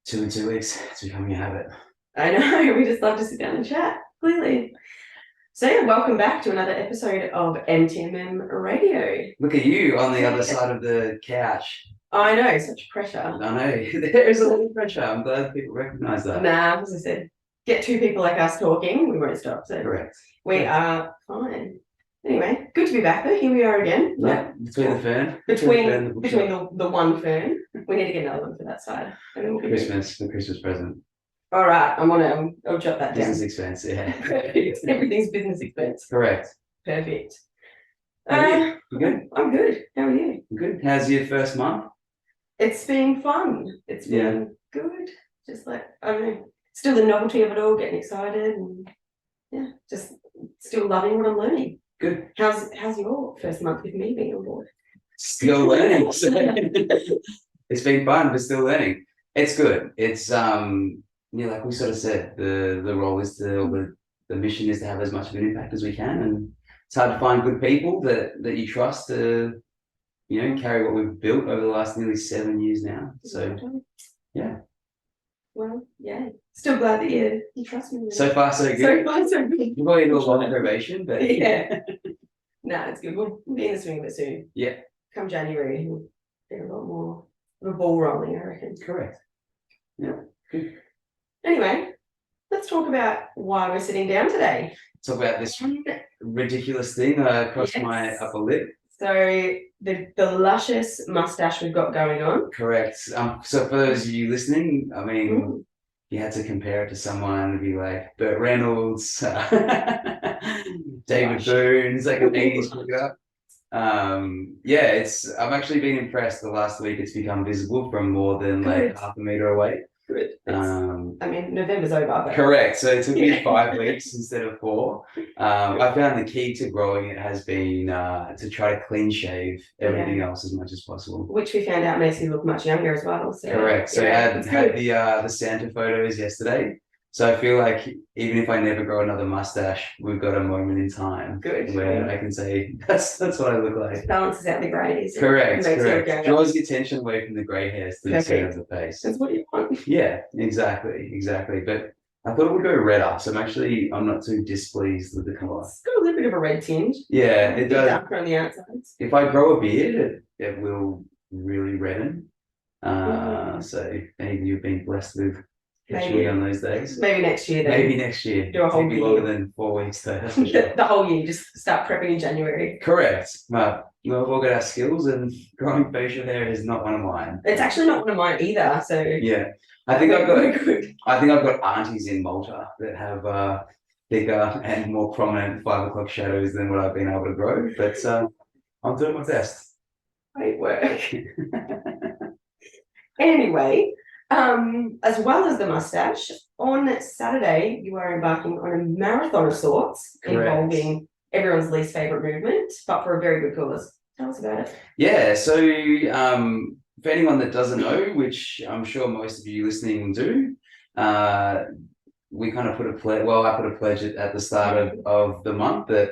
2 in 2 weeks. It's becoming a habit. I know, we just love to sit down and chat, clearly. So yeah, welcome back to another episode of MTMM Radio. Look at you on the other side of the couch. I know, such pressure. I know, there is a lot of pressure. I'm glad people recognise that. Nah, as I said, get two people like us talking, we won't stop. So Correct. We are fine. Anyway, good to be back though. Here we are again. Yeah, between the fern. Between the one fern. We need to get another one for that side. And then we'll the Christmas present. All right, I'll jot that Business down. expense, yeah. Perfect. Everything's business expense. Correct. Perfect. You good? I'm good. How are you? Good. How's your first month? It's been fun. It's been good. Just like, I don't know, still the novelty of it all, getting excited, and yeah, just still loving what I'm learning. Good. How's your first month with me being on board? Still learning. It's been fun, but still learning. It's good. It's like we sort of said, the role is the mission is to have as much of an impact as we can, and it's hard to find good people that you trust to, carry what we've built over the last nearly 7 years now. So, yeah. Well, yeah. Still glad that you trust me. So far, so good. So far, so good. You've got into a lot of probation, but yeah. No, it's good. We'll be in the swing of it soon. Yeah. Come January, we'll get a lot more of a ball rolling, I reckon. Correct. Yeah. Good. Anyway, let's talk about why we're sitting down today. Talk about this ridiculous thing across my upper lip. So the luscious mustache we've got going on. Correct. So for those of you listening, I mean, you had to compare it to someone to be like Burt Reynolds, David Boone's like an 80s figure. I've actually been impressed. The last week it's become visible from more than like half a meter away. Good. November's over. But... Correct. So it took me 5 weeks instead of 4. I found the key to growing it has been to try to clean shave everything else as much as possible. Which we found out makes you look much younger as well. So, correct. So I had the Santa photos yesterday. So I feel like even if I never grow another mustache, we've got a moment in time where I can say that's what I look like. Balances out the greys. Correct. Draws your attention away from the grey hairs to the center of the face. That's what you want. Yeah, exactly. But I thought it would go redder, so I'm not too displeased with the colour. It's got a little bit of a red tinge. Yeah, it does. Darker on the outsides. If I grow a beard, it will really redden. So maybe you've been blessed with on those days. Maybe next year. Maybe next year. Do a whole year. Longer than 4 weeks though. That's for sure. The whole year. Just start prepping in January. Correct. But we've all got our skills, and growing facial hair is not one of mine. It's actually not one of mine either. So yeah, I think I've got aunties in Malta that have thicker and more prominent 5 o'clock shadows than what I've been able to grow. But I'm doing my best. Great work. Anyway. As well as the mustache, on Saturday you are embarking on a marathon of sorts. Correct. Involving everyone's least favorite movement, but for a very good cause. Tell us about it. Yeah, so for anyone that doesn't know, which I'm sure most of you listening do, we kind of put a pledge. Well, I put a pledge at the start of the month that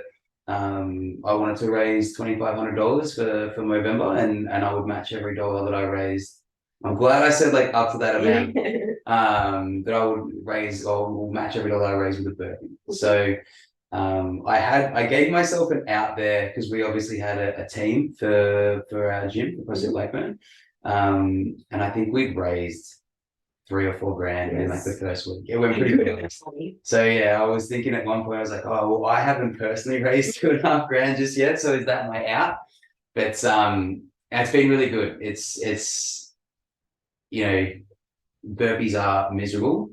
I wanted to raise $2,500 for Movember, and I would match every dollar that I raised. I'm glad I said like up to that amount that I would raise or will match every dollar I raise with a burpee. So I gave myself an out there because we obviously had a team for our gym, for CrossFit Blackburn, and I think we'd raised $3 or $4 grand in like the first week. It went pretty good. So yeah, I was thinking at one point I was like, oh well, I haven't personally raised $2.5 grand just yet, so is that my out? But it's been really good. It's burpees are miserable,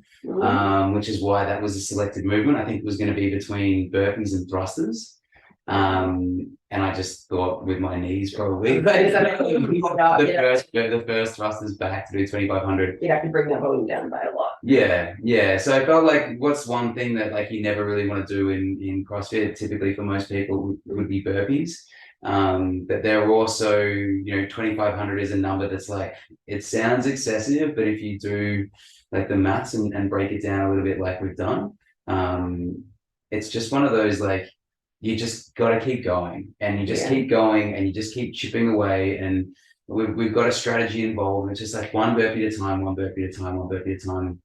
which is why that was a selected movement. I think it was going to be between burpees and thrusters. And I just thought with my knees probably the first thrusters back to do 2,500. You'd have to bring that volume down by a lot. Yeah. So I felt like what's one thing that like you never really want to do in CrossFit, typically for most people would be burpees. But there are also, 2,500 is a number that's like, it sounds excessive, but if you do like the maths and break it down a little bit like we've done, it's just one of those, like, you just got to keep going and you just keep going and you just keep chipping away. And we've got a strategy involved. It's just like one burpee at a time, one burpee at a time, one burpee at a time.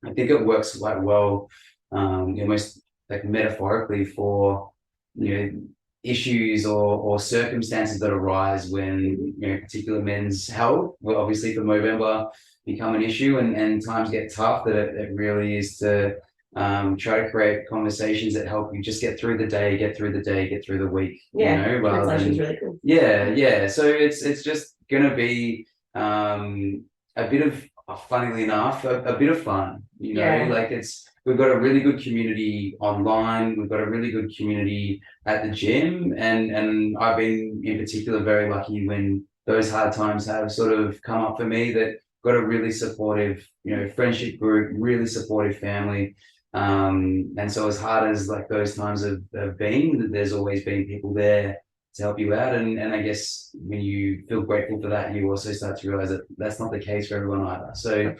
I think it works quite well, almost like metaphorically for, issues or circumstances that arise when, particular men's health, well, obviously for Movember, become an issue and times get tough, that it really is to try to create conversations that help you just get through the day, get through the week, rather than, really cool. yeah. So it's just gonna be a bit of, funnily enough, a bit of fun, like we've got a really good community online, we've got a really good community at the gym, and I've been in particular very lucky when those hard times have sort of come up for me, that got a really supportive, friendship group, really supportive family. And so as hard as like those times have been, there's always been people there to help you out. And I guess when you feel grateful for that, you also start to realize that that's not the case for everyone either. So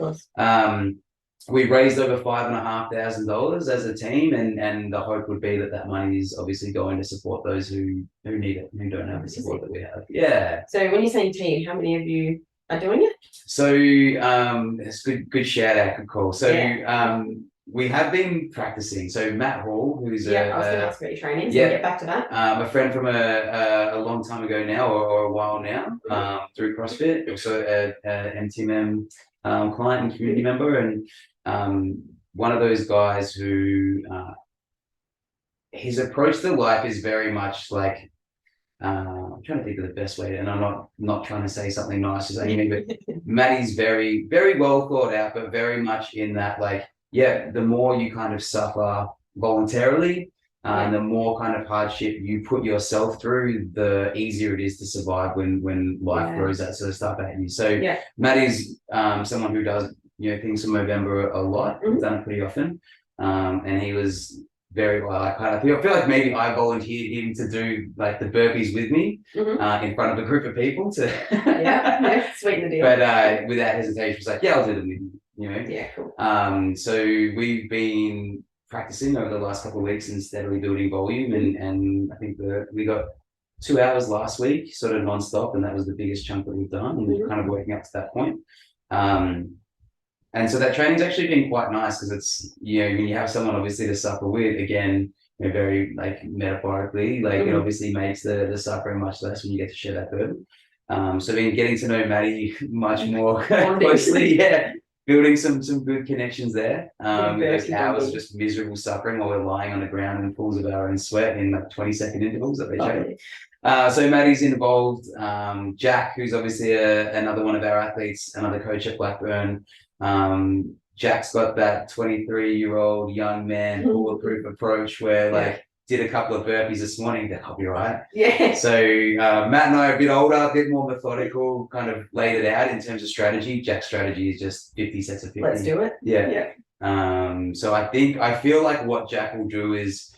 we raised over $5,500 as a team, and the hope would be that money is obviously going to support those who need it, who don't have the support that we have. Yeah. So when you're saying team, how many of you are doing it? So it's good shout out, good call. So we have been practicing. So Matt Hall, who's I was going to ask about your training, so we'll get back to that. A friend from a long time ago now, or a while now, through CrossFit, also a MTMM client and community member, and one of those guys who his approach to life is very much like, I'm trying to think of the best way, and I'm not trying to say something nice as anything, but Matty's very, very well thought out, but very much in that, like, the more you kind of suffer voluntarily, the more kind of hardship you put yourself through, the easier it is to survive when life throws that sort of stuff at you. So Matty's someone who does things in Movember a lot, done it pretty often, and he was very well. I feel like maybe I volunteered him to do like the burpees with me in front of a group of people to sweeten the deal. But without hesitation, was like, I'll do them with you. Yeah, cool. So we've been practicing over the last couple of weeks and steadily building volume, and I think we got 2 hours last week, sort of nonstop, and that was the biggest chunk that we've done, and we're kind of working up to that point. And so that training's actually been quite nice, because it's, when you have someone obviously to suffer with, again, very like metaphorically, like it obviously makes the suffering much less when you get to share that burden. So been getting to know Matty much more closely, building some good connections there. Those hours of just miserable suffering while we're lying on the ground in pools of our own sweat in like 20-second intervals that they show. So Matty's involved. Jack, who's obviously another one of our athletes, another coach at Blackburn. Jack's got that 23-year-old young man bulletproof approach where like did a couple of burpees this morning, that I'll be right. Yeah. So Matt and I are a bit older, a bit more methodical, kind of laid it out in terms of strategy. Jack's strategy is just 50 sets of 50. Let's do it. Yeah. So I feel like what Jack will do is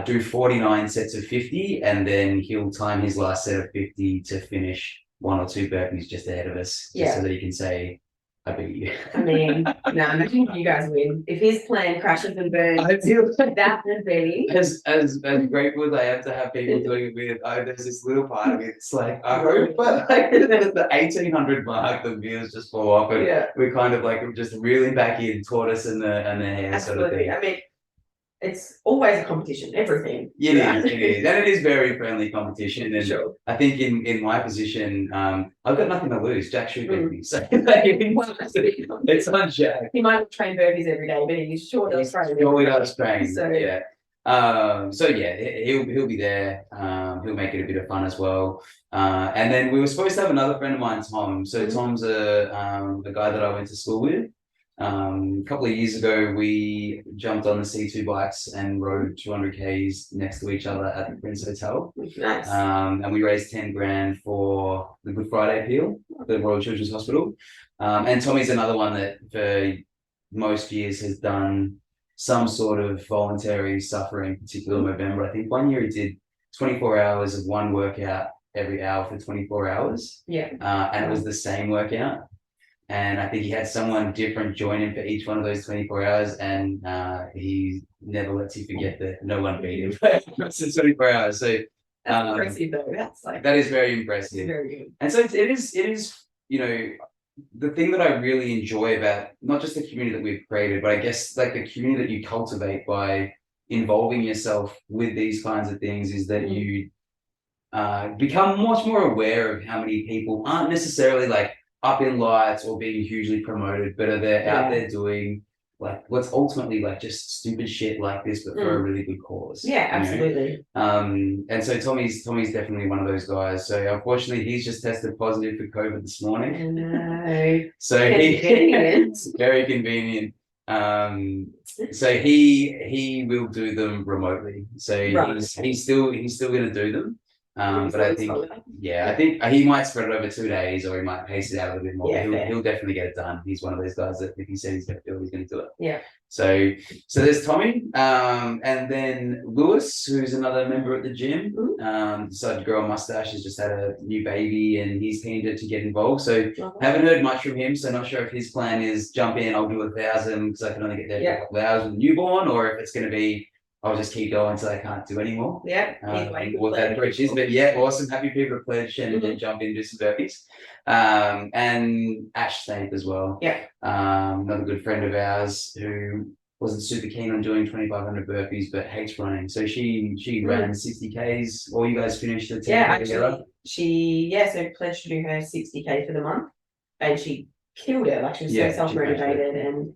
do 49 sets of 50, and then he'll time his last set of 50 to finish 1 or 2 burpees just ahead of us, just so that he can say, I beat you. I mean, no, I'm not you guys win. If his plan crashes and burns, I feel that would be as grateful as I have to have people doing it with. There's this little part of it. It's like I hope, but like the 1800 mark, the views just fall off, and we're kind of like just reeling back in, tortoise and the hair sort of thing. I mean, it's always a competition, everything. It is, and it is very friendly competition. And I think in my position, I've got nothing to lose. Jack should beat me, so it's on Jack. He might train burpees every day, but he sure does train. He does train. So he'll be there. He'll make it a bit of fun as well. And then we were supposed to have another friend of mine, Tom. So Tom's a guy that I went to school with. A couple of years ago, we jumped on the C2 bikes and rode 200 Ks next to each other at the Prince Hotel. Nice. And we raised 10 grand for the Good Friday appeal, the Royal Children's Hospital. And Tommy's another one that for most years has done some sort of voluntary suffering, particularly in Movember. I think one year he did 24 hours of one workout every hour for 24 hours. And it was the same workout. And I think he had someone different join him for each one of those 24 hours. And he never lets you forget that no one beat him for 24 hours. So That's impressive though. That's like that is very impressive. very good. And so it is, you know, the thing that I really enjoy about not just the community that we've created, but I guess like the community that you cultivate by involving yourself with these kinds of things is that you become much more aware of how many people aren't necessarily like up in lights or being hugely promoted, but are they out there doing like what's ultimately like just stupid shit like this, but for a really good cause. Yeah, absolutely. And so Tommy's definitely one of those guys. So unfortunately, he's just tested positive for COVID this morning. No. So it's very convenient. So he will do them remotely. So he's still going to do them. But I think he might spread it over 2 days, or he might pace it out a little bit more. Yeah, but he'll definitely get it done. He's one of those guys that if he says he's going to do it, he's going to do it. Yeah. So there's Tommy, and then Lewis, who's another member at the gym. Decided to grow a mustache. He's just had a new baby, and he's keen to get involved. So haven't heard much from him. So not sure if his plan is jump in. I'll do 1,000 because I can only get there for a couple of hours with a newborn, or if it's going to be I'll just keep going until I can't do anymore. Yeah. What that approach is. But yeah, awesome. Happy people to pledge and then jump in and do some burpees. And Ash Snape as well. Yeah. Another good friend of ours who wasn't super keen on doing 2,500 burpees, but hates running. So she ran 60 Ks. All you guys finished the 10K actually, so pledged to do her 60K for the month, and she killed it. Like she was so self-motivated, and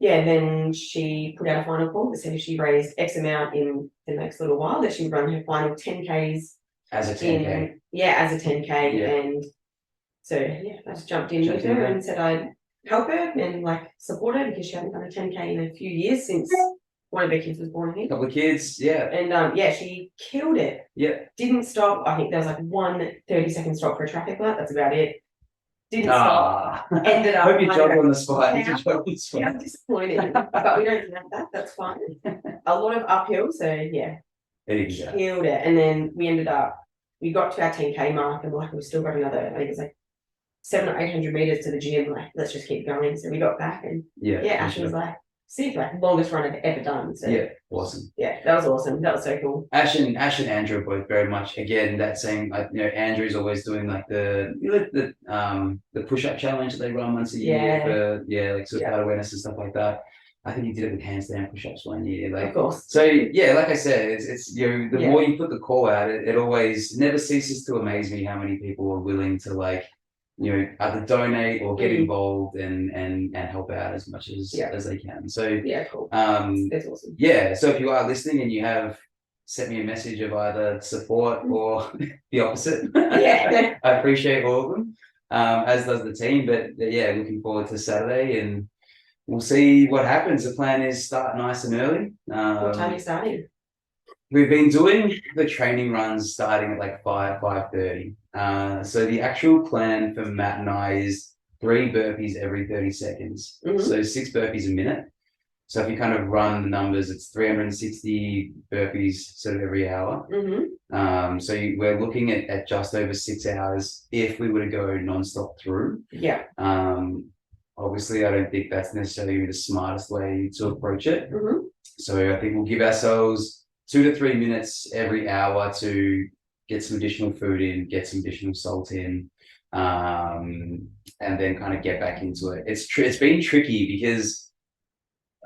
then she put out a final call that said if she raised X amount in the next little while, that she would run her final 10Ks as a 10K. As a 10K, and so I just jumped in with her and said I'd help her and like support her because she hadn't done a 10K in a few years since one of her kids was born here. Couple of kids, and she killed it. Yeah, didn't stop. I think there was like 1 30-second stop for a traffic light. That's about it. Didn't stop. Ended up. Hope you jogged on the spot. Yeah, I'm disappointed, but we don't have that. That's fine. A lot of uphill, so killed it. And then we got to our 10K mark, and like we still got another. I think it's like 700 or 800 meters to the gym. Like let's just keep going. So we got back, and Ash was like, "See, like longest run I've ever done." So awesome. Yeah, that was awesome. That was so cool. Ash and Andrew are both very much again that same. Andrew's always doing like the push-up challenge that they run once a year for like sort of heart awareness and stuff like that. I think he did it with handstand push-ups one year. Like, of course. So like I said, it's the more you put the call out, it always never ceases to amaze me how many people are willing to either donate or get involved and help out as much as they can. So cool. That's awesome. So if you are listening and you have sent me a message of either support or the opposite, I appreciate all of them, as does the team. But looking forward to Saturday, and we'll see what happens. The plan is start nice and early. What time are you starting? We've been doing the training runs starting at like 5:30. So the actual plan for Matt and I is 3 burpees every 30 seconds. So 6 burpees a minute. So if you kind of run the numbers, it's 360 burpees sort of every hour. So we're looking at just over 6 hours if we were to go nonstop through. Obviously, I don't think that's necessarily the smartest way to approach it. So I think we'll give ourselves 2 to 3 minutes every hour to get some additional food in, get some additional salt in, and then kind of get back into it. It's been tricky because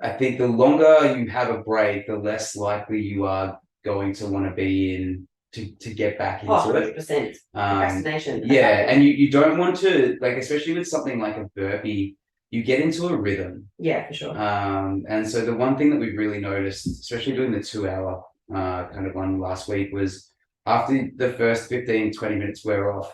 I think the longer you have a break, the less likely you are going to want to be in to get back into 100%. Procrastination. And you don't want to, like, especially with something like a burpee, you get into a rhythm. Yeah, for sure. And so the one thing that we've really noticed, especially doing the 2-hour kind of one last week, was after the first 15-20 minutes wear off,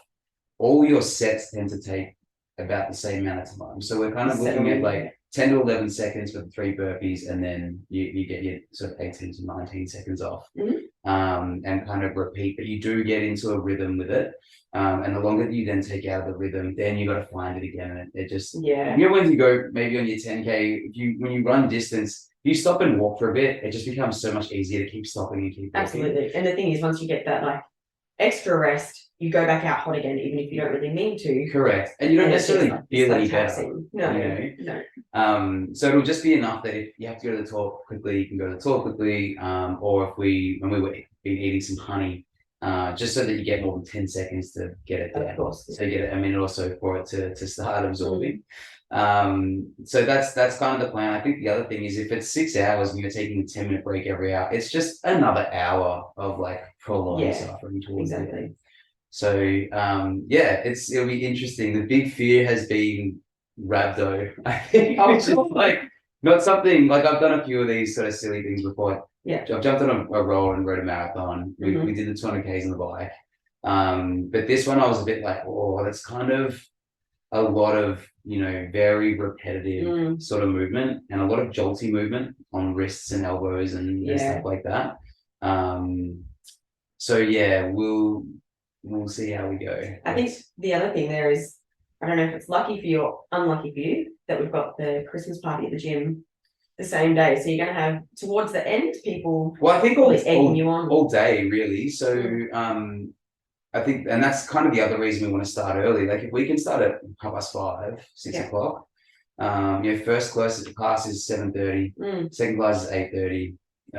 all your sets tend to take about the same amount of time. So we're kind of looking at like 10 to 11 seconds for the 3 burpees, and then you get your sort of 18 to 19 seconds off, and kind of repeat. But you do get into a rhythm with it. And the longer that you then take out of the rhythm, then you got to find it again. And it just, when you go maybe on your 10K, when you run distance, you stop and walk for a bit, it just becomes so much easier to keep stopping and keep walking. Absolutely. And the thing is, once you get that like extra rest, you go back out hot again, even if you don't really mean to. Correct. And you don't necessarily feel any better. No. So it'll just be enough that if you have to go to the toilet quickly, you can go to the toilet quickly. Or when we were eating some honey, just so that you get more than 10 seconds to get it down. Of course. So you get a minute or so for it to start absorbing. So that's kind of the plan. I think the other thing is if it's 6 hours and you're taking a 10-minute break every hour, it's just another hour of like prolonged suffering towards the end. So it'll be interesting. The big fear has been rhabdo, I think, which is like not something like I've done a few of these sort of silly things before. Yeah, I've jumped on a roll and rode a marathon. We did the 200 Ks on the bike. But this one I was a bit like, oh, that's kind of a lot of, very repetitive sort of movement and a lot of jolty movement on wrists and elbows and stuff like that. So yeah, we'll see how we go. I think the other thing there is, I don't know if it's lucky for you or unlucky for you that we've got the Christmas party at the gym the same day. So you're going to have towards the end people. Well, I think egging you on all day really. So I think, and that's kind of the other reason we want to start early. Like if we can start at 5:30, 6 o'clock. First class is 7:30. Second class is 8:30.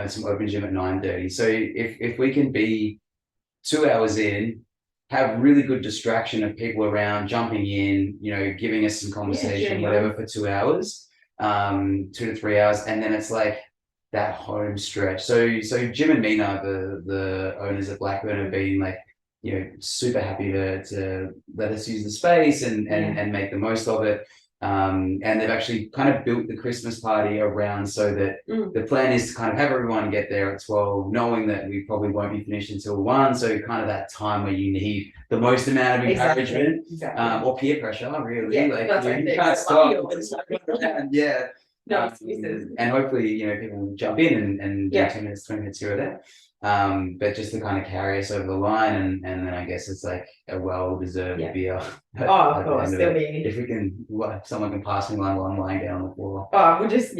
Some open gym at 9:30. So if we can be 2 hours in, have really good distraction of people around jumping in, giving us some conversation, whatever, for 2 hours, 2 to 3 hours, and then it's like that home stretch. So Jim and Mina, the owners of Blackburn, have been like, super happy to let us use the space and make the most of it. And they've actually kind of built the Christmas party around so that the plan is to kind of have everyone get there at 12, knowing that we probably won't be finished until 1. So kind of that time where you need the most amount of encouragement or peer pressure, really. You can't stop. No excuses. And hopefully, people will jump in and do 10 minutes, 20 minutes here or there. But just to kind of carry us over the line, and then I guess it's like a well-deserved beer. Of course, if we can, someone can pass me one lying down on the floor. We'll just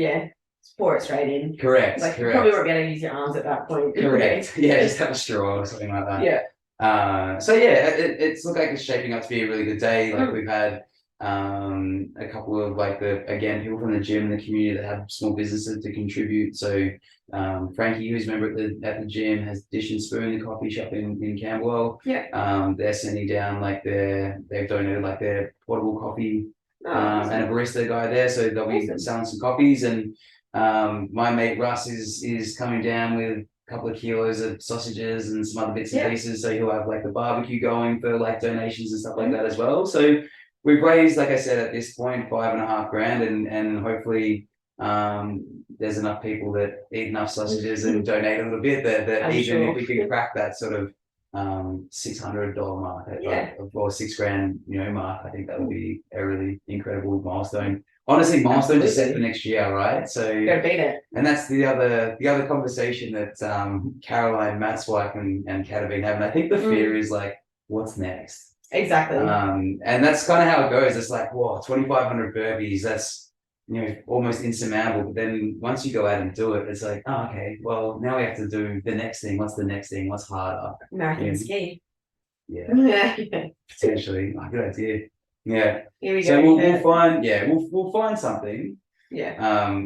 pour it straight in. Correct. You probably won't be able to use your arms at that point. Correct. Just have a straw or something like that. So it's looked like it's shaping up to be a really good day. Like we've had a couple of people from the gym and the community that have small businesses to contribute. So Frankie, who's a member at the gym, has Dish and Spoon, the coffee shop in Camberwell. They're sending down they've donated their portable coffee and a barista guy there, so they'll be selling some coffees. And my mate Russ is coming down with a couple of kilos of sausages and some other bits and pieces, so he'll have the barbecue going for donations and stuff like that as well. So we've raised, like I said, at this point, $5,500, and hopefully there's enough people that eat enough sausages and donate a little bit that even if we can crack that sort of $600 mark or $6,000 mark, I think that would be a really incredible milestone. Honestly, milestone to set for next year, right? So you gotta beat it. And that's the other conversation that Caroline, Matt's wife, and Kat have been having. I think the fear is what's next? Exactly. And that's kind of how it goes. It's 2,500 burpees. That's almost insurmountable. But then once you go out and do it, it's okay, well, now we have to do the next thing. What's the next thing? What's harder? American ski. Yeah. Potentially. Good idea. Yeah. Here we go. So we'll find. Yeah, we'll find something. Yeah.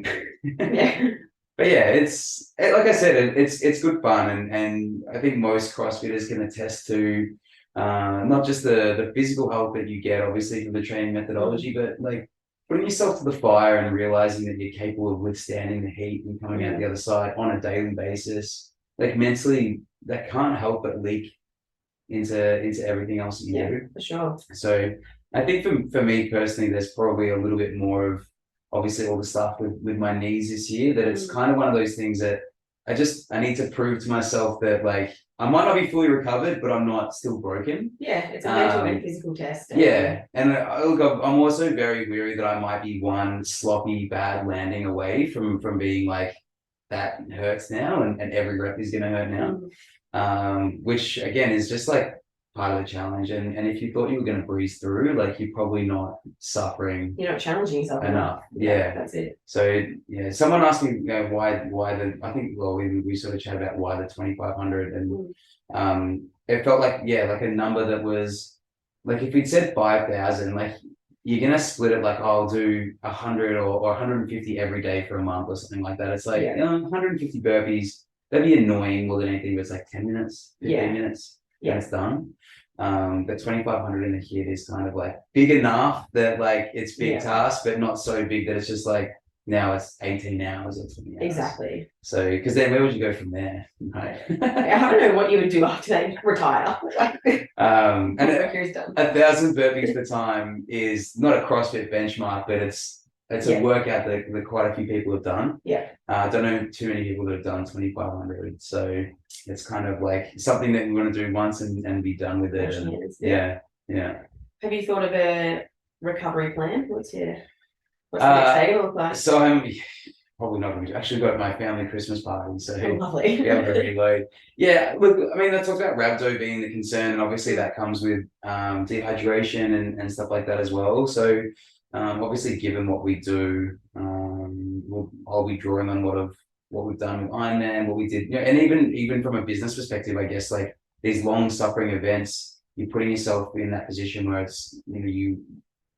But it's like I said, it's good fun, and I think most CrossFitters can attest to not just the physical health that you get, obviously, from the training methodology, but putting yourself to the fire and realizing that you're capable of withstanding the heat and coming out the other side on a daily basis. Mentally, that can't help but leak into everything else that you do. For sure. So I think for me personally, there's probably a little bit more of obviously all the stuff with my knees this year, that it's kind of one of those things that I need to prove to myself that I might not be fully recovered, but I'm not still broken. Yeah, it's a mental and physical test. And I'm also very weary that I might be one sloppy bad landing away from being that hurts now, and every rep is going to hurt now. Which again is just part of the challenge. And if you thought you were going to breeze through, you're probably not suffering. You're not challenging yourself enough. That's it. So someone asked me why I think we sort of chatted about why the 2,500, and it felt like a number that was if we'd said 5,000, you're gonna split it I'll do 100 or 150 every day for a month or something like that. It's 150 burpees. That'd be annoying more than anything, but it's 10 minutes, 15 minutes. and it's done. The 2,500 in the HIIT is kind of like big enough that like it's big task, but not so big that it's just like now it's 18 hours or 20 hours. Exactly. So, because then where would you go from there? Right. I don't know what you would do after they retire. And 1,000 burpees per time is not a CrossFit benchmark, but it's a workout that quite a few people have done. Yeah. I don't know too many people that have done 2,500. So it's kind of like something that we want to do once and be done with it. And, yeah. Have you thought of a recovery plan? What's the next day look like? So I'm probably not going to actually got my family Christmas party. So lovely. Yeah, reload. Yeah, look, I mean, let's talk about rhabdo being the concern, and obviously that comes with dehydration and stuff like that as well. So obviously, given what we do, I'll be drawing on what we've done with Ironman, what we did, and even from a business perspective, I guess like these long suffering events, you're putting yourself in that position where it's you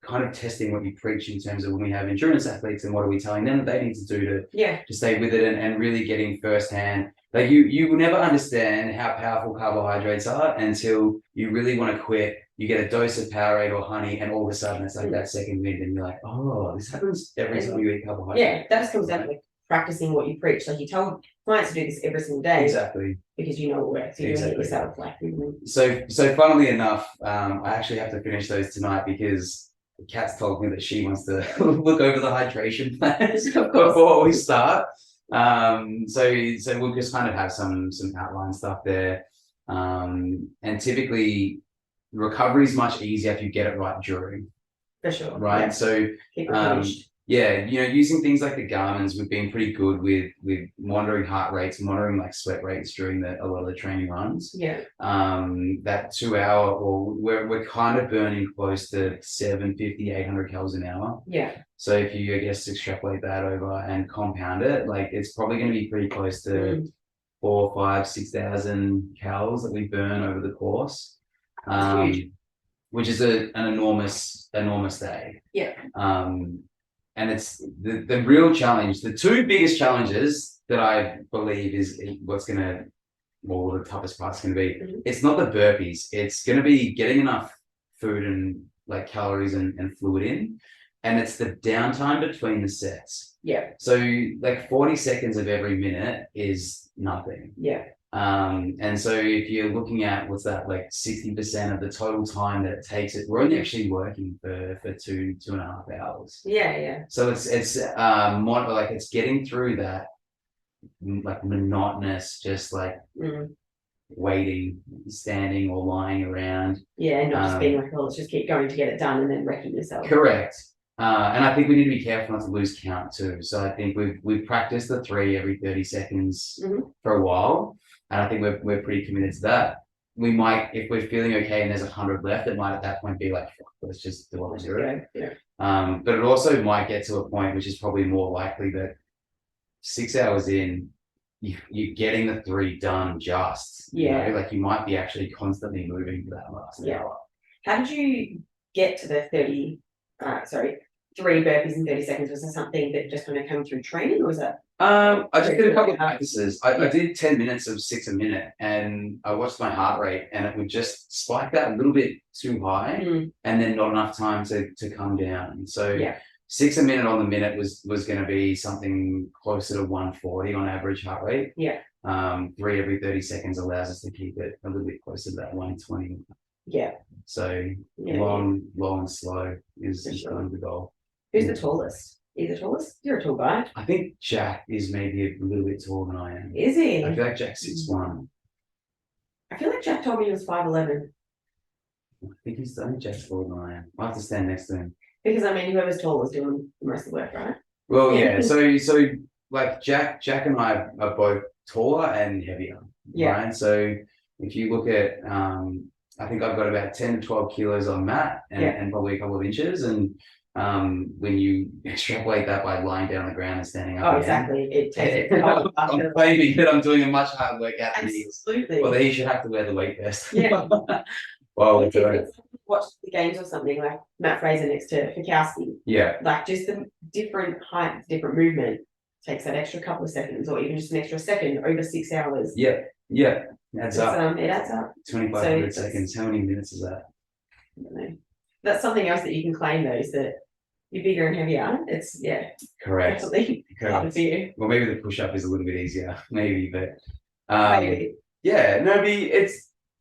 kind of testing what you preach in terms of when we have endurance athletes and what are we telling them that they need to do to stay with it and really getting firsthand. Like you will never understand how powerful carbohydrates are until you really want to quit. You get a dose of Powerade or honey, and all of a sudden it's like that second minute, and you're like, oh, this happens every time you eat carbohydrates. Yeah, that just comes down to like practicing what you preach. Like you tell clients to do this every single day. Exactly. Because you know it works. You're doing it yourself. Like so funnily enough, I actually have to finish those tonight because Kat's told me that she wants to look over the hydration plans before we start. So we'll just kind of have some outline stuff there. And typically recovery is much easier if you get it right during. For sure. Right. Yeah. So using things like the Garmin's, we've been pretty good with monitoring heart rates, monitoring like sweat rates during a lot of the training runs. Yeah. That 2 hour, or we're kind of burning close to 750, 800 calories an hour. Yeah. So if you, I guess, extrapolate that over and compound it, like it's probably going to be pretty close to 4,000, 5,000, 6,000 calories that we burn over the course. Which is an enormous day. Yeah. And it's the real challenge. The two biggest challenges that I believe is the toughest part's going to be. It's not the burpees. It's going to be getting enough food and like calories and fluid in, and it's the downtime between the sets. Yeah. So like 40 seconds of every minute is nothing. Yeah. And so if you're looking at what's that, like 60% of the total time that it takes, we're only actually working for 2.5 hours. Yeah. So it's more like it's getting through that like monotonous, just like waiting, standing or lying around. Yeah, and not just being like, let's just keep going to get it done and then wrecking yourself. Correct. And I think we need to be careful not to lose count too. So I think we've practiced the 3 every 30 seconds for a while. And I think we're pretty committed to that. We might, if we're feeling okay and there's 100 left, it might at that point be like, let's just do what we do. Yeah. But it also might get to a point, which is probably more likely, that 6 hours in, you're getting the 3 done just. Like you might be actually constantly moving for that last hour. How did you get to the 3 burpees in 30 seconds? Was there something that just kind of came through training, or was that? I just did a couple of practices. I did 10 minutes of 6 a minute, and I watched my heart rate, and it would just spike that a little bit too high, and then not enough time to come down. So 6 a minute on the minute was going to be something closer to 140 on average heart rate. 3 every 30 seconds allows us to keep it a little bit closer to that 120. So long and slow is kind of the goal. Who's the tallest? Are you the tallest? You're a tall guy. I think Jack is maybe a little bit taller than I am. Is he? I feel like Jack's 6'1". I feel like Jack told me he was 5'11". I think Jack's taller than I am. I'll have to stand next to him. Because I mean, whoever's tall is doing most of the work, right? Well, yeah. So like Jack and I are both taller and heavier. Right. So if you look at, I think I've got about 10 to 12 kilos on Matt and probably a couple of inches. And when you extrapolate that by lying down on the ground and standing up, exactly. I'm claiming that I'm doing a much harder workout than he is. Absolutely. Well, then you should have to wear the weight vest. Well, we're doing it. Watch the games or something like Matt Fraser next to Fikowski. Like just the different height, different movement takes that extra couple of seconds, or even just an extra second over 6 hours. Adds up. It adds up. 2,500 seconds. How many minutes is that? I don't know. That's something else that you can claim though, is that you're bigger and heavier. It's correct. Definitely harder for you. Well, maybe the push up is a little bit easier, maybe, but Maybe. yeah, no,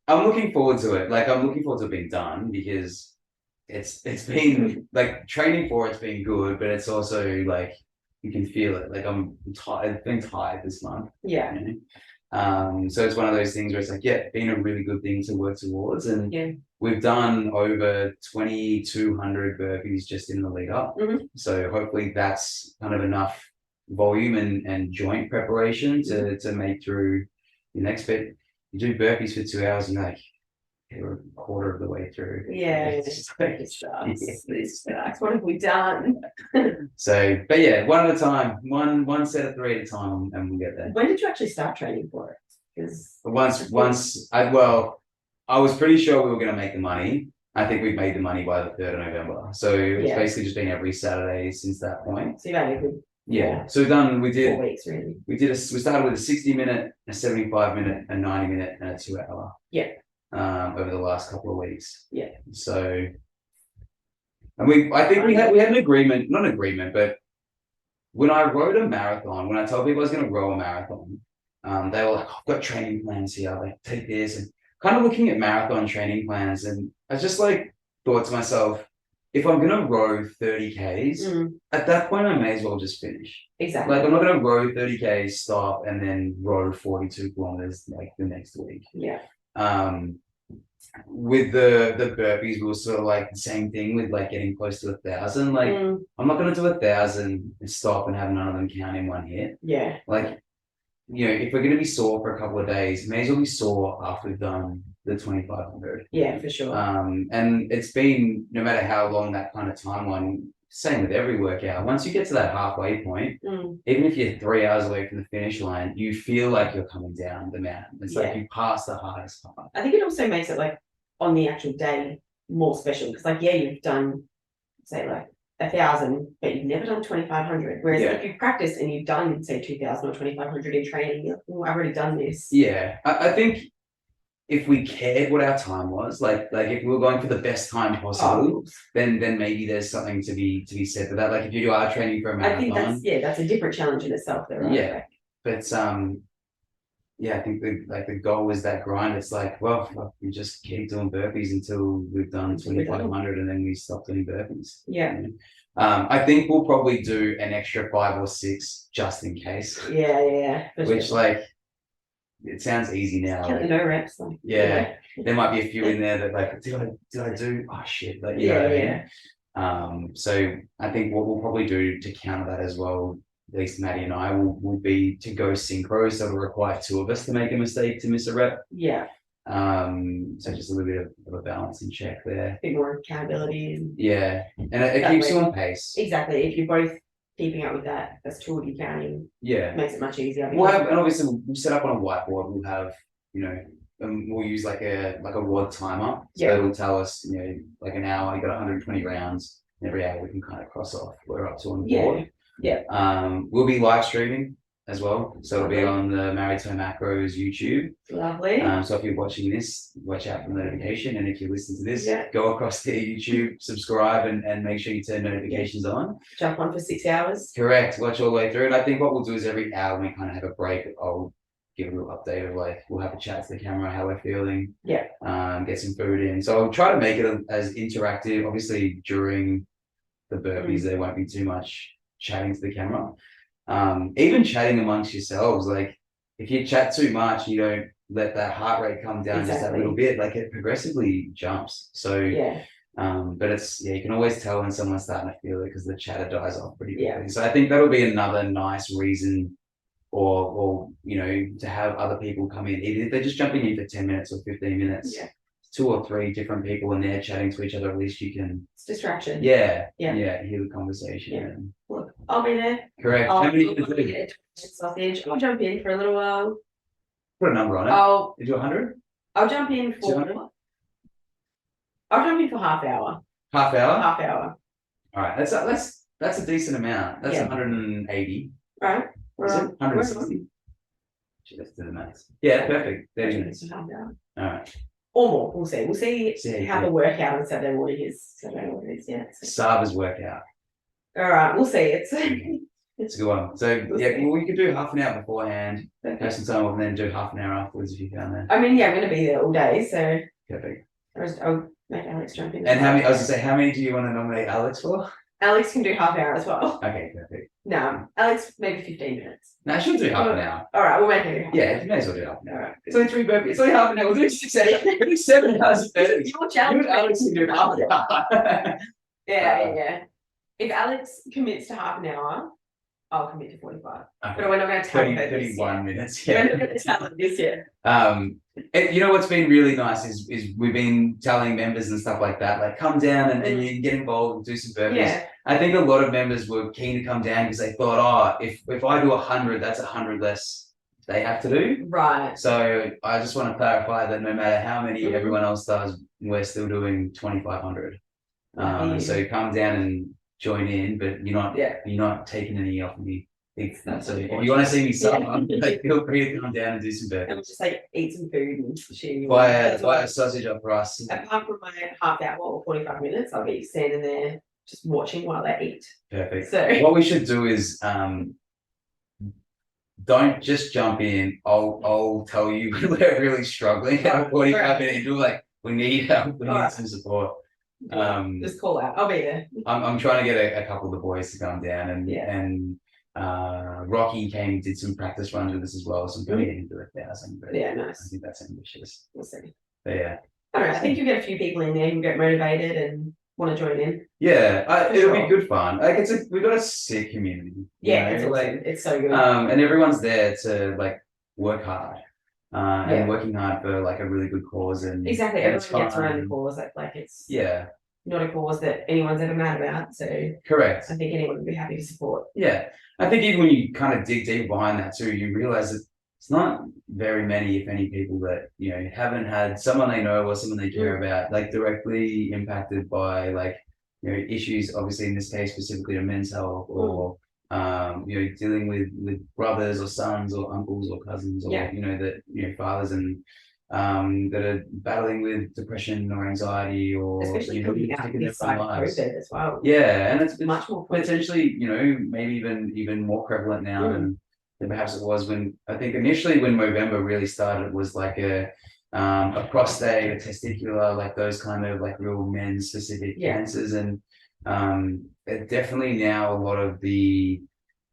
I'm looking forward to it. Like, I'm looking forward to it being done because it's been like training for it's been good, but it's also like you can feel it. Like I'm tired, I've been tired this month. Yeah. You know? So it's one of those things where it's like, yeah, been a really good thing to work towards. And we've done over 2,200 burpees just in the lead up. So hopefully that's kind of enough volume and joint preparation to make through the next bit. You do burpees for 2 hours and you're like, we're a quarter of the way through. Yeah, it's what have we done? So, but yeah, one at a time, one set of 3 at a time, and we'll get there. When did you actually start training for it? Because I was pretty sure we were going to make the money. I think we've made the money by the 3rd of November. So it's basically just been every Saturday since that point. So you've had a good So we did 4 weeks really. We started with a 60-minute, a 75-minute, a 90-minute, and a 2-hour. Over the last couple of weeks. So, and I think we had an agreement, not an agreement, but when I rode a marathon, when I told people I was going to row a marathon, they were like, I've got training plans here, like take this, and kind of looking at marathon training plans. And I just like thought to myself, if I'm going to row 30 Ks, at that point, I may as well just finish. Exactly. Like I'm not going to row 30 Ks, stop, and then row 42 kilometers like the next week. With the burpees, we were sort of like the same thing with like getting close to 1,000. Like I'm not going to do 1,000 and stop and have none of them count in one hit. Like, you know, if we're going to be sore for a couple of days, may as well be sore after we've done the 2,500. For sure. And it's been, no matter how long that kind of timeline, same with every workout. Once you get to that halfway point, even if you're 3 hours away from the finish line, you feel like you're coming down the mountain. It's like you pass the hardest part. I think it also makes it like on the actual day more special because like you've done say like 1,000 but you've never done 2,500, whereas if you've practiced and you've done say 2,000 or 2,500 in training, you're like, oh, I've already done this. I think if we cared what our time was, like if we were going for the best time possible, then maybe there's something to be said for that. Like if you are training for a marathon, I think that's a different challenge in itself though, right? But I think the goal is that grind. It's like, well, we just keep doing burpees until we've done 2,500 and then we stop doing burpees. I think we'll probably do an extra 5 or 6 just in case. Which like, it sounds easy now. Count the no reps. Like, there might be a few in there that like, did I do? Oh shit! Like, you know what I mean? So I think what we'll probably do to counter that as well, at least Maddie and I will be to go synchro, so it'll require 2 of us to make a mistake to miss a rep. So just a little bit of a balance and check there. A bit more accountability. And it keeps you on pace. Exactly. If you're both keeping up with that, that's 2 of you counting. Makes it much easier. And obviously we'll set up on a whiteboard. We'll have, you know, we'll use like a WOD timer. So it'll tell us, you know, like an hour, you got 120 rounds. Every hour we can kind of cross off what we're up to on the board. We'll be live streaming as well. So it'll be on the Married to Macros YouTube. Lovely. So if you're watching this, watch out for the notification. And if you listen to this, go across to YouTube, subscribe and make sure you turn notifications on. Jump on for 6 hours. Correct. Watch all the way through. And I think what we'll do is every hour we kind of have a break. I'll give a little update of like, we'll have a chat to the camera, how we're feeling. Get some food in. So I'll try to make it as interactive. Obviously during the burpees, there won't be too much chatting to the camera. Even chatting amongst yourselves, like if you chat too much, you don't let that heart rate come down just that little bit, like it progressively jumps. So but it's you can always tell when someone's starting to feel it because the chatter dies off pretty quickly. So I think that'll be another nice reason or you know, to have other people come in, even if they're just jumping in for 10 minutes or 15 minutes. 2 or 3 different people in there chatting to each other, at least you can. It's distraction. Hear the conversation. Look, I'll be there. Correct. How many you do? Sausage. I'll jump in for a little while. Put a number on it. Did you 100? I'll jump in for. I'll jump in for half hour. Half hour. Half hour. All right. That's a decent amount. That's 180. Right. Is it 160? Just to the max. Yeah, perfect. 30 minutes. Half an hour. All right. Or more. We'll see. We'll see how Yeah. the workout on Saturday morning is. So I don't know what it is yet. Sava's workout. All right, we'll see. It's a good one. So yeah, well, we could do half an hour beforehand, have some time off, and then do half an hour afterwards if you can. There. I mean, yeah, I'm going to be there all day, so Perfect. I'll make Alex jump in. And how many? I was gonna say, how many do you want to nominate Alex for? Alex can do half hour as well. Okay, perfect. No, Alex maybe 15 minutes. No, she'll do half an hour. All right, we'll make it. Yeah, you may as well do half an hour. All right. It's only 3 burpees. It's only half an hour. We'll do 6 hours. We'll do 7 hours of burpees. Your challenge. You and Alex can do half an hour. Yeah. If Alex commits to half an hour, I'll commit to 45. Okay. But we're not going to tell her 31 minutes. Yeah. Yeah. We're not going to tell her this yet. And you know what's been really nice is we've been telling members and stuff like that, like come down and you get involved and do some burpees. Yeah. I think a lot of members were keen to come down because they thought, oh, if I do 100, that's 100 less they have to do. Right. So I just want to clarify that no matter how many everyone else does, we're still doing 2,500. So come down and join in, but you're not taking any off me. So if you want to see me suffer, like, feel free to come down and do some burpees. And we'll just like eat some food and shit. Buy a sausage up for us. Apart from my half hour or 45 minutes, I'll be standing there just watching while they eat. Perfect. So what we should do is don't just jump in. I'll tell you we're really struggling at 45 minutes into, like, we need help, we need some support. Just call out. I'll be there. I'm trying to get a couple of the boys to come down and Rocky came, did some practice runs with us as well, so I'm going to get into 1,000, but nice. I think that's ambitious. We'll see. But yeah. I don't know, I think you'll get a few people in there who get motivated and want to join in. Yeah, it'll be good fun. Like we've got a sick community. Yeah, you know? it's so good. And everyone's there to like work hard. And working hard for like a really good cause and exactly everyone gets around the cause. Like it's not a cause that anyone's ever mad about. So correct. I think anyone would be happy to support. Yeah. I think even when you kind of dig deep behind that too, you realize that it's not very many, if any, people that, you know, haven't had someone they know or someone they care about, like directly impacted by like, you know, issues, obviously in this case, specifically to men's health or, you know, dealing with brothers or sons or uncles or cousins or, you know, that, you know, fathers and, that are battling with depression or anxiety or, especially taking their own lives as well. Yeah. And it's much more potentially, you know, maybe even more prevalent now than perhaps it was when, I think initially when Movember really started, it was like a prostate, a testicular, like those kind of like real men specific cancers. And it definitely now a lot of the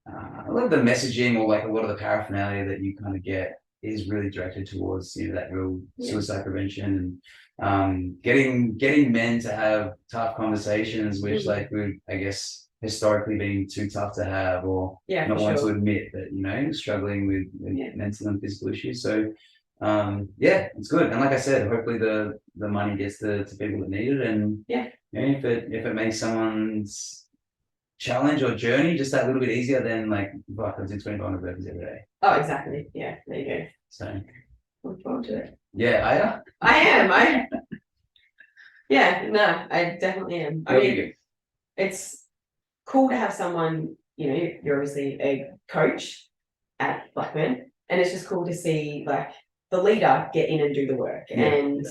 messaging or like a lot of the paraphernalia that you kind of get is really directed towards, you know, that real suicide prevention and getting men to have tough conversations, which like would, I guess, historically been too tough to have or not want to admit that, you know, struggling with mental and physical issues. So it's good. And like I said, hopefully the money gets to people that need it. And you know, if it makes someone's challenge or journey just that little bit easier, then like I do 2,500 burpees every day. Oh, exactly. Yeah, there you go. So look forward to it. Yeah, I am. Yeah, no, I definitely am. I mean, it's cool to have someone, you know, you're obviously a coach at Blackburn, and it's just cool to see like the leader get in and do the work and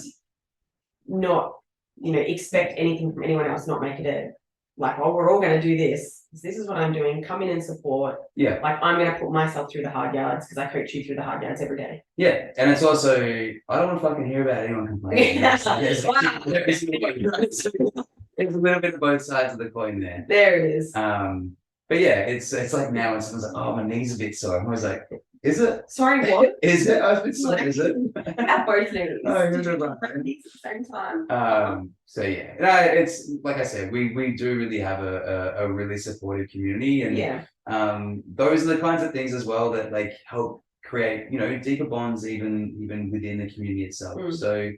not, you know, expect anything from anyone else, not make it a like, oh, we're all going to do this. This is what I'm doing. Come in and support. Yeah. Like, I'm going to put myself through the hard yards because I coach you through the hard yards every day. Yeah. And it's also, I don't want to fucking hear about anyone complaining. There's a little bit of both sides of the coin there. There it is. But yeah, it's like now when someone's like, oh, my knee's a bit sore. I'm always like, is it? Sorry, what? Is it? I was a bit sore, is it? At both knees. Oh, Did you both knees at the same time? So yeah, no, it's like I said, we do really have a really supportive community, and those are the kinds of things as well that like help create, you know, deeper bonds even within the community itself. So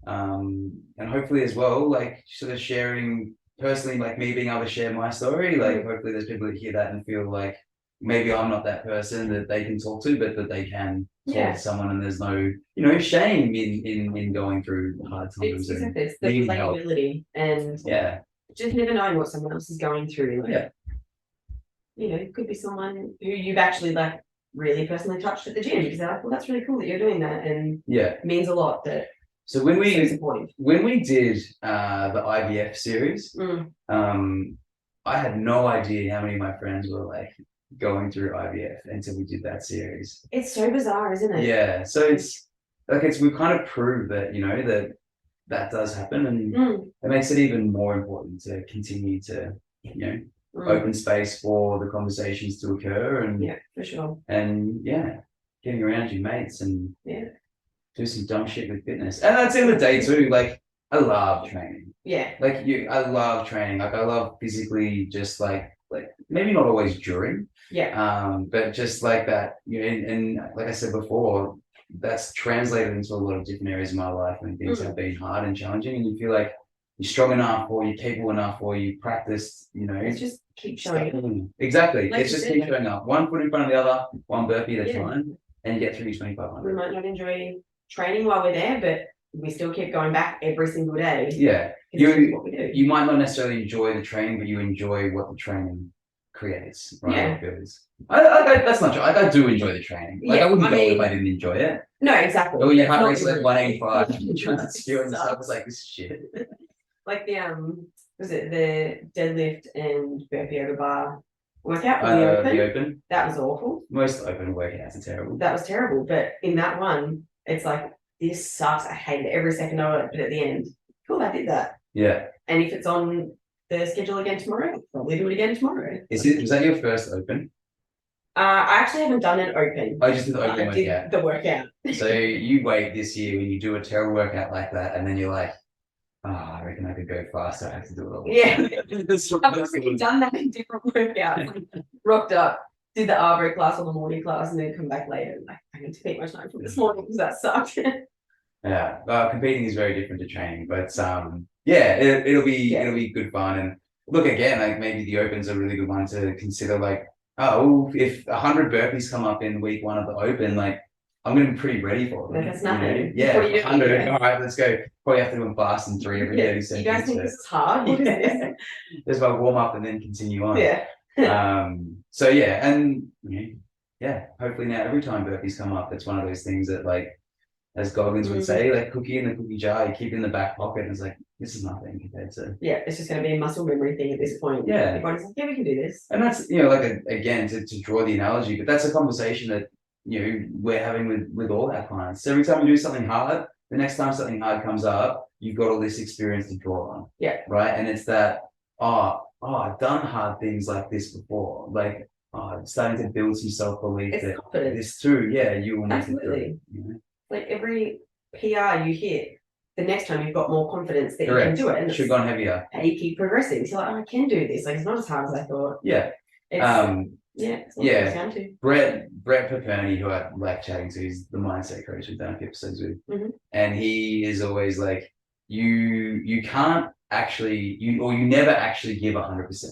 and hopefully as well, like sort of sharing personally, like me being able to share my story, like hopefully there's people that hear that and feel like maybe I'm not that person that they can talk to, but that they can talk to someone, and there's no, you know, shame in going through hard times. It's the relatability and just never knowing what someone else is going through. Like, you know, it could be someone who you've actually like really personally touched at the gym because they're like, well, that's really cool that you're doing that, and it means a lot that. So when we did the IVF series, I had no idea how many of my friends were like going through IVF until we did that series. It's so bizarre, isn't it? Yeah. So it's like we kind of proved that, you know, that does happen, and it makes it even more important to continue to, you know, open space for the conversations to occur, and for sure, and getting around your mates and do some dumb shit with fitness. And that's the end of the day too. Like, I love training. Yeah. Like I love training. Like, I love physically, just like maybe not always during. Yeah. But just like that, you know, and like I said before, that's translated into a lot of different areas of my life when things have been hard and challenging, and you feel like you're strong enough, or you're capable enough, or you practiced, you know. It's just keep showing up. Exactly. Like, it's just keep showing up. One foot in front of the other, one burpee at a time, and you get through your 2,500. We might not enjoy training while we're there, but we still keep going back every single day. Yeah. You might not necessarily enjoy the training, but you enjoy what the training creates, right? Yeah. That's not true. Like, I do enjoy the training. Like, I wouldn't go if I didn't enjoy it. No, exactly. Or your heart rate's like 185, and trying to skew and stuff. It's like, this shit. Like the was it the deadlift and burpee over bar workout in the open? That was awful. Most open workouts are terrible. That was terrible. But in that one, it's like, this sucks. I hated every second of it. But at the end, cool, I did that. Yeah. And if it's on the schedule again tomorrow, I'll probably do it again tomorrow. Was that your first open? I actually haven't done an open. I just did the open workout. The workout. So you wait this year when you do a terrible workout like that, and then you're like, I reckon I could go faster. I have to do it all. Yeah. I've already done that in different workouts. Like, rocked up, did the arbo class or the morning class, and then come back later. Like, I need to take my time from this morning because that sucked. Yeah. Competing is very different to training, but it'll be good fun. And look, again, like, maybe the open's a really good one to consider. Like, if 100 burpees come up in week 1 of the open, like, I'm going to be pretty ready for them. That's nothing. You know? Yeah, 100. All right, let's go. Probably have to do them fast and 3 every 30 seconds. You guys think this is hard? What is this? There's my warm up and then continue on. Yeah. So yeah, and hopefully now every time burpees come up, it's one of those things that, like, as Goggins would say, like, cookie in the cookie jar, you keep it in the back pocket, and it's like, this is nothing compared to. Yeah, it's just going to be a muscle memory thing at this point. Yeah. Everyone's like, we can do this. And that's, like, again, to draw the analogy, but that's a conversation that, we're having with all our clients. So every time we do something hard, the next time something hard comes up, you've got all this experience to draw on. Yeah. Right. And it's that, I've done hard things like this before. Like, starting to build some self-belief that confidence. This too. Yeah. You will make it through. Like, every PR you hit, the next time you've got more confidence that you can do it. And should have gone heavier. And you keep progressing. So you're like, I can do this. Like, it's not as hard as I thought. Yeah. Brett Paperny, who I like chatting to, he's the mindset coach we've done a few episodes with, and he is always like, you can't actually, you never actually give 100%.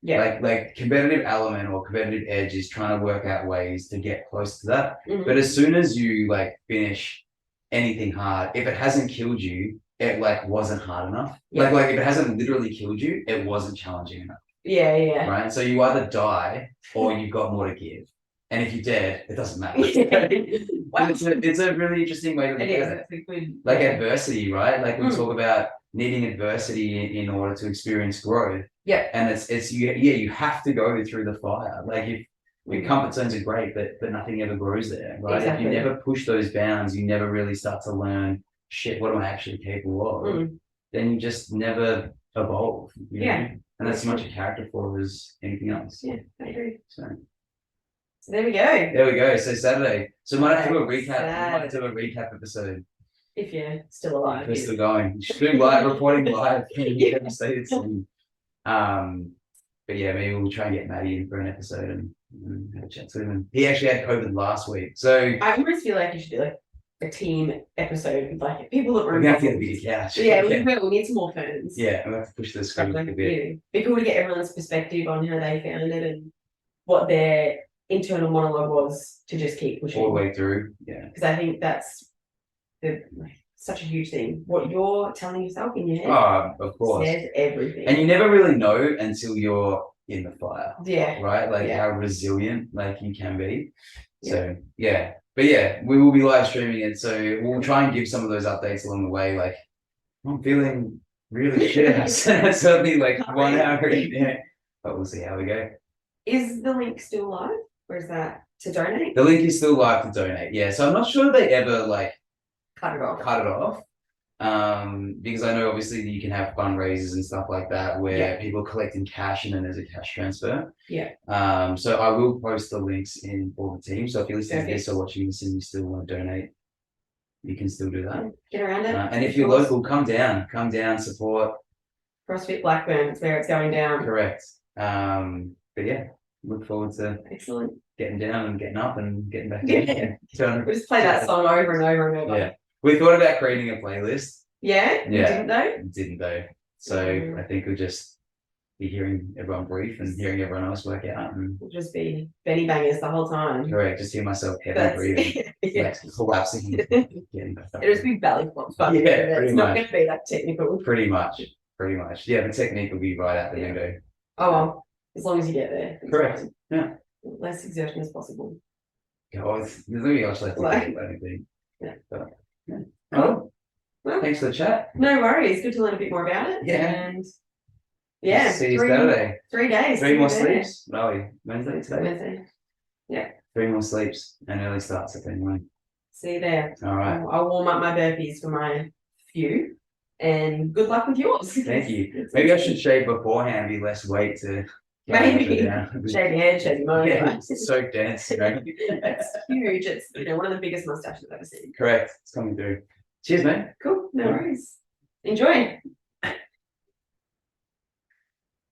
Yeah. Like competitive element or competitive edge is trying to work out ways to get close to that. But as soon as you, like, finish anything hard, if it hasn't killed you, it, like, wasn't hard enough. Yeah. Like if it hasn't literally killed you, it wasn't challenging enough. Yeah. Right. So you either die or you've got more to give. And if you're dead, it doesn't matter. It's a really interesting way to look at it. Like adversity, right? Like we talk about needing adversity in order to experience growth. Yeah. And you have to go through the fire. Like, if your comfort zones are great, but nothing ever grows there, right? Exactly. If you never push those bounds, you never really start to learn, shit, what am I actually capable of? Then you just never evolve. You know? And that's as much a character flaw as anything else. Yeah, I agree. So there we go. So Saturday. So might have to do a recap. Might have to do a recap episode. If you're still alive. If we're still going. Doing live, reporting live. But yeah, maybe we'll try and get Maddie in for an episode and have a chat to him. And he actually had COVID last week. So I almost feel like you should do, like, a team episode with, like, people that were involved. We have to get a bigger couch. Yeah, we need some more ferns. Yeah, we'll have to push the screen a bit. Be cool to get everyone's perspective on how they found it and what their internal monologue was to just keep pushing all the way through. Yeah, because I think that's such a huge thing. What you're telling yourself in your head, of course, says everything. And you never really know until you're in the fire. Yeah. Right? Like Yeah. how resilient like you can be. Yeah. So yeah. But yeah, we will be live streaming it. So we'll try and give some of those updates along the way. Like I'm feeling really shit. Certainly like 1 hour in there. But we'll see how we go. Is the link still live? Or is that to donate? The link is still live to donate. Yeah. So I'm not sure they ever like Cut it off. Because I know obviously you can have fundraisers and stuff like that where people collect in cash and then there's a cash transfer. Yeah. So I will post the links in for the team. So if you're listening to this or watching this and you still want to donate, you can still do that. Get around it. And if you're local, come down, support. CrossFit Blackburn, it's where it's going down. Correct. But yeah, look forward to excellent getting down and getting up and getting back in. Yeah. We just play that song over and over and over. Yeah. We thought about creating a playlist. Yeah? You didn't though? Didn't though. So I think we'll just be hearing everyone brief and hearing everyone else work out. And we'll just be Benny bangers the whole time. Correct. Just hear myself heavy breathing. Like collapsing. It'll just be belly flops. Yeah, it's not going to be that technical. Pretty much. Yeah, the technique will be right out the window. Oh well, as long as you get there. Correct. Yeah. Less exertion as possible. Yeah, well, there's really much left to do, I think. Yeah. But, yeah. Well, thanks for the chat. No worries. Good to learn a bit more about it. Yeah. And yeah, see you Saturday. 3 days. 3 more sleeps. No, Wednesday today. Wednesday. Yeah. 3 more sleeps and early starts at anyway. See you there. All right. I'll warm up my burpees for my few. And good luck with yours. Thank you. Maybe I should shave beforehand, be less weight to. Maybe shave your head, shave your moustache. Yeah, it's so dense. Right? It's huge. It's one of the biggest mustaches I've ever seen. Correct. It's coming through. Cheers, man. Cool. No worries. Enjoy.